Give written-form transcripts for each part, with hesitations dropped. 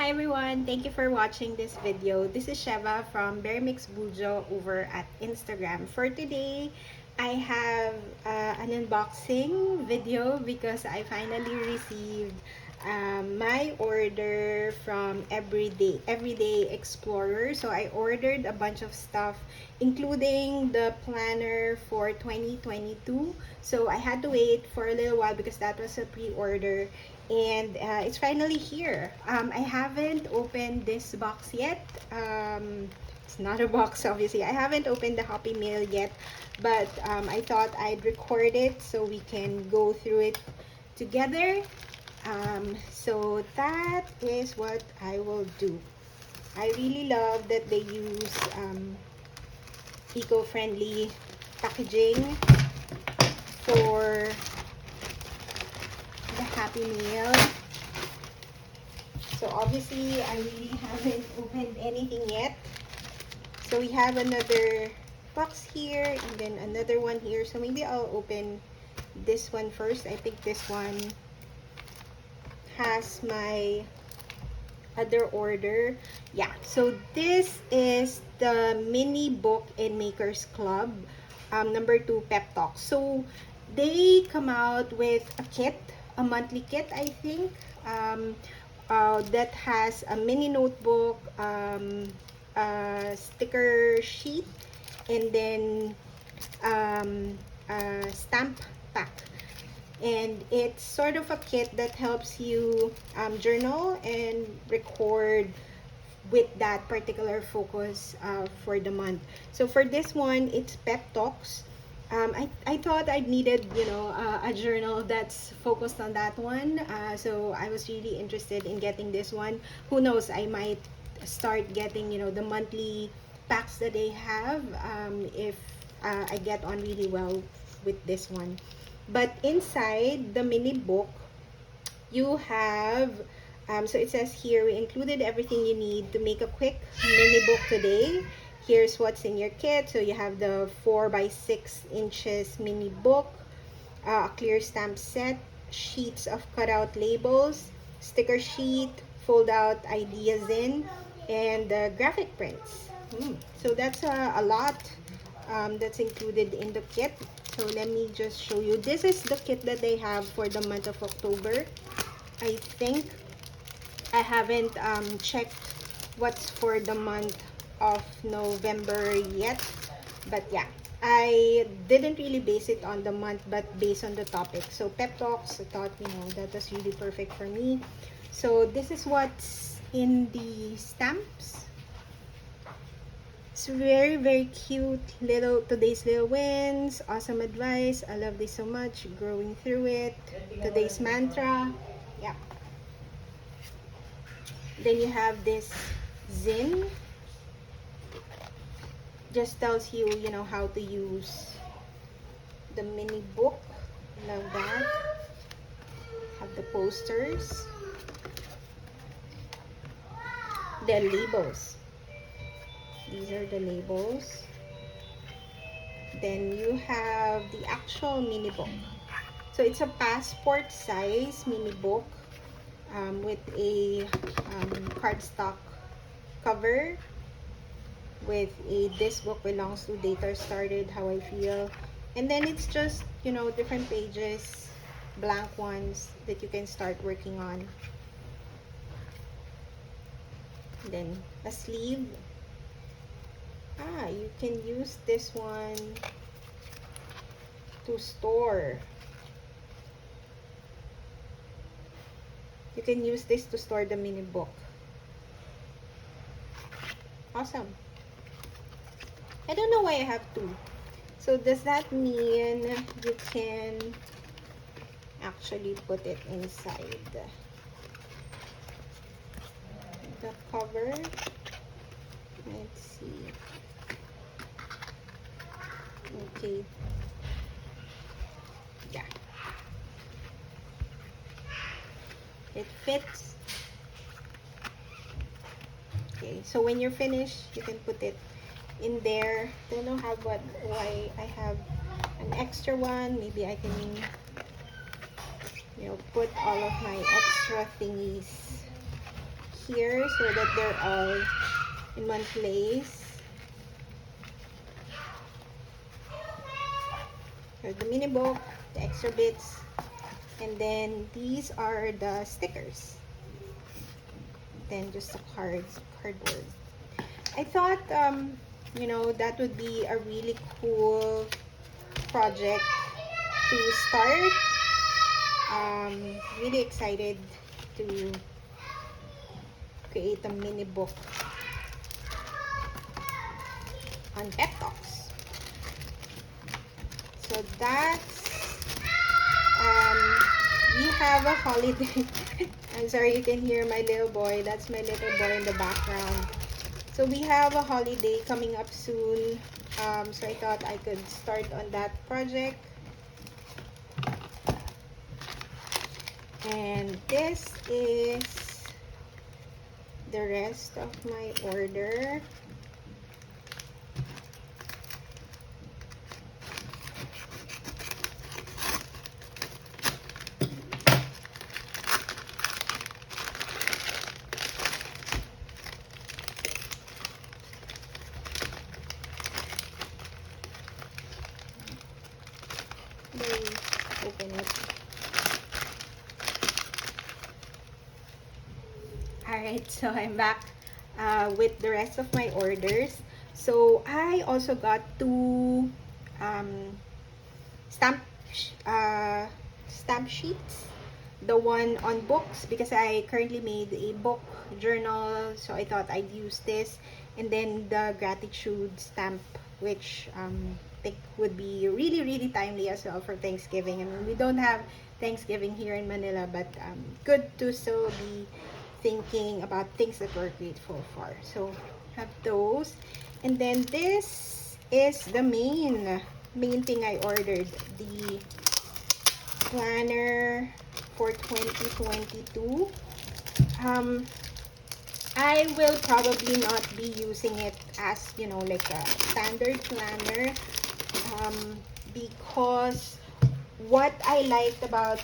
Hi everyone! Thank you for watching this video. This is Sheva from Bermix Bujo over at Instagram. For today, I have an unboxing video because I finally received my order from Everyday Explorer. So I ordered a bunch of stuff including the planner for 2022. So I had to wait for a little while because that was a pre-order. And it's finally here. I haven't opened this box yet. It's not a box, obviously. I haven't opened the Happy Mail yet, but I thought I'd record it so we can go through it together. So that is what I will do. I really love that they use eco-friendly packaging for the Happy Meal. So obviously I really haven't opened anything yet. So we have another box here and then another one here. So maybe I'll open this one first. I think this one has my other order. Yeah, so this is the mini book in Makers Club, number 2 Pep Talk. So they come out with a kit, a monthly kit, I think, that has a mini notebook, a sticker sheet, and then a stamp pack. And it's sort of a kit that helps you journal and record with that particular focus for the month. So for this one, it's Pep Talks. I thought I needed, a journal that's focused on that one. So I was really interested in getting this one. Who knows, I might start getting, the monthly packs that they have if I get on really well with this one. But inside the mini book, you have, so it says here, we included everything you need to make a quick mini book today. Here's what's in your kit. So you have the 4 by 6 inches mini book, a clear stamp set, sheets of cutout labels, sticker sheet, fold out ideas in, and graphic prints. So that's a lot that's included in the kit. So let me just show you. This is the kit that they have for the month of October. I think I haven't checked what's for the month of November yet, but yeah, I didn't really base it on the month but based on the topic. So Pep Talks, I thought, that was really perfect for me. So this is what's in the stamps. It's very, very cute. Today's little wins, awesome advice, I love this so much, growing through it, today's mantra. Yeah. Then you have this zin. Just tells you, how to use the mini book. Love that. Have the posters. The labels. These are the labels. Then you have the actual mini book. So it's a passport size mini book with a cardstock cover with a "This book belongs to Data Started How I Feel," and then it's just different pages, blank ones that you can start working on. Then a sleeve. You can use this one to store. You can use this to store the mini book. Awesome. I don't know why I have two. So does that mean you can actually put it inside the cover? Let's see. Okay. Yeah. It fits. Okay, so when you're finished, you can put it in there. Don't know why I have an extra one. Maybe I can put all of my extra thingies here so that they're all in one place. Here's the mini book, the extra bits, and then these are the stickers. Then just the cardboard. I thought, you know, that would be a really cool project to start. Really excited to create a mini book on pep talks. So that's, we have a holiday. I'm sorry, you can hear my little boy. That's my little boy in the background. So we have a holiday coming up soon. So I thought I could start on that project. And this is the rest of my order. Open it. Alright, so I'm back with the rest of my orders. So I also got two stamp sheets. The one on books, because I currently made a book journal, so I thought I'd use this. And then the gratitude stamp, which I think would be really, really timely as well for Thanksgiving. I mean, we don't have Thanksgiving here in Manila, but good to still be thinking about things that we're grateful for. So have those. And then this is the main thing I ordered, the planner for 2022. I will probably not be using it as, you know, like a standard planner, because what I liked about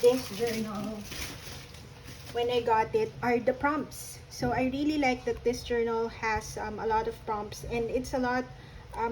this journal when I got it are the prompts. So I really like that this journal has a lot of prompts, and it's a lot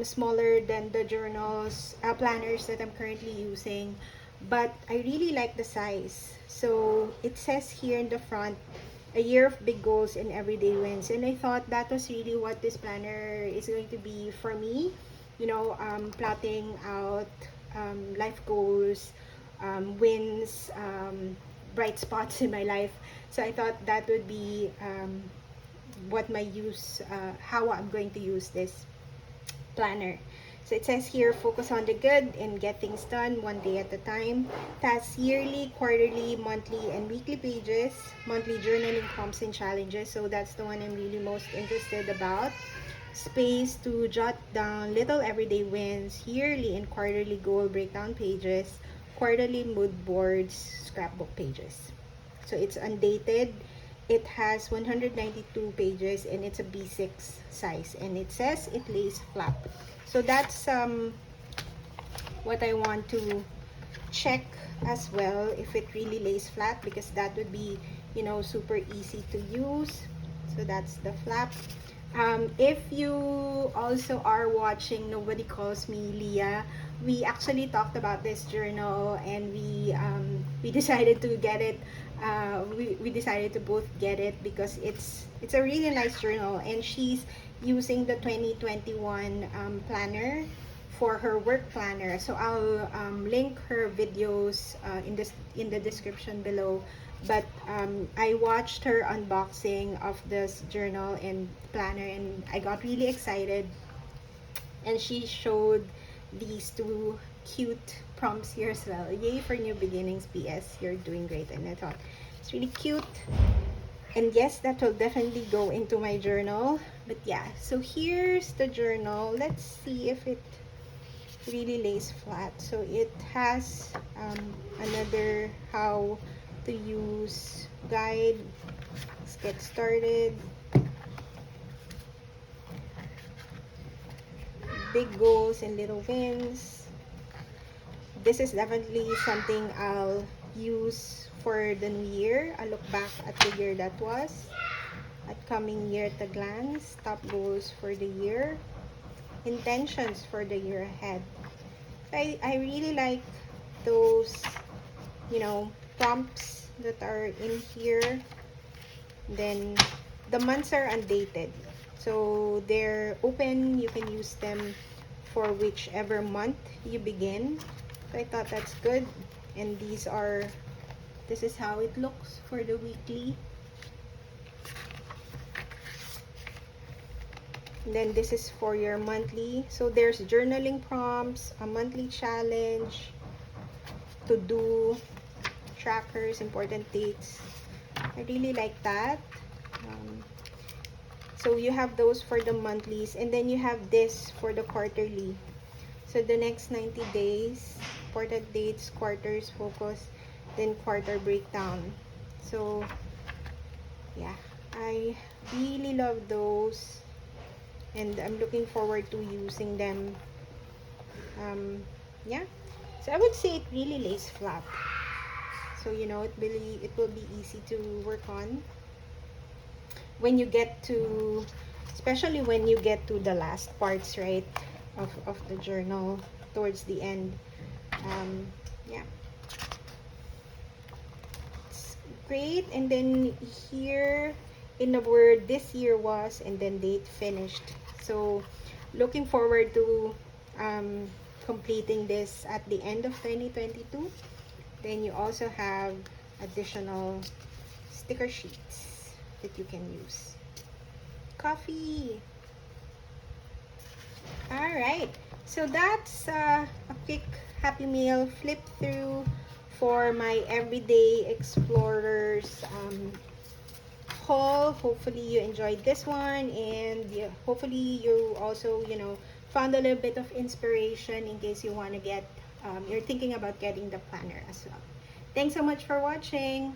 smaller than the journals, planners that I'm currently using. But I really like the size. So it says here in the front, a year of big goals and everyday wins. And I thought that was really what this planner is going to be for me. You know, plotting out life goals, wins, bright spots in my life. So I thought that would be what my use, how I'm going to use this planner. So it says here, focus on the good and get things done one day at a time. Tasks yearly, quarterly, monthly, and weekly pages. Monthly journaling prompts and challenges. So that's the one I'm really most interested about. Space to jot down little everyday wins, yearly and quarterly goal breakdown pages, quarterly mood boards, scrapbook pages. So it's undated. It has 192 pages and it's a B6 size, and it says it lays flat. So that's what I want to check as well, if it really lays flat, because that would be, you know, super easy to use. So that's the flap. If you also are watching Nobody Calls Me Leah, we actually talked about this journal, and we decided to get it. We decided to both get it because it's a really nice journal, and she's using the 2021 planner for her work planner. So I'll link her videos in the description below. But I watched her unboxing of this journal and planner, and I got really excited. And she showed these two cute prompts here as well. Yay for new beginnings, PS, you're doing great. And I thought it's really cute. And yes, that will definitely go into my journal. But yeah, so here's the journal. Let's see if it really lays flat. So it has another how to use guide. Let's get started. Big goals and little wins. This is definitely something I'll use for the new year. I'll look back at the year that was. upcoming year at a glance, top goals for the year, intentions for the year ahead. I really like those, you know, prompts that are in here. Then the months are undated, so they're open. You can use them for whichever month you begin. So I thought that's good. And this is how it looks for the weekly. And then this is for your monthly. So there's journaling prompts, a monthly challenge, to do trackers, important dates. I really like that. So you have those for the monthlies, and then you have this for the quarterly. So the next 90 days, important dates, quarters, focus, then quarter breakdown. So yeah, I really love those, and I'm looking forward to using them. Yeah, so I would say it really lays flat. So you know, it will be easy to work on when you get to, especially when you get to the last parts, right, of the journal towards the end. Yeah, it's great. And then here in the word, this year was, and then date finished. So looking forward to completing this at the end of 2022. Then you also have additional sticker sheets that you can use. Coffee. All right, so that's a quick Happy Meal flip through for my Everyday Explorers haul. Hopefully you enjoyed this one, and hopefully you also, you know, found a little bit of inspiration in case you want to get, you're thinking about getting the planner as well. Thanks so much for watching.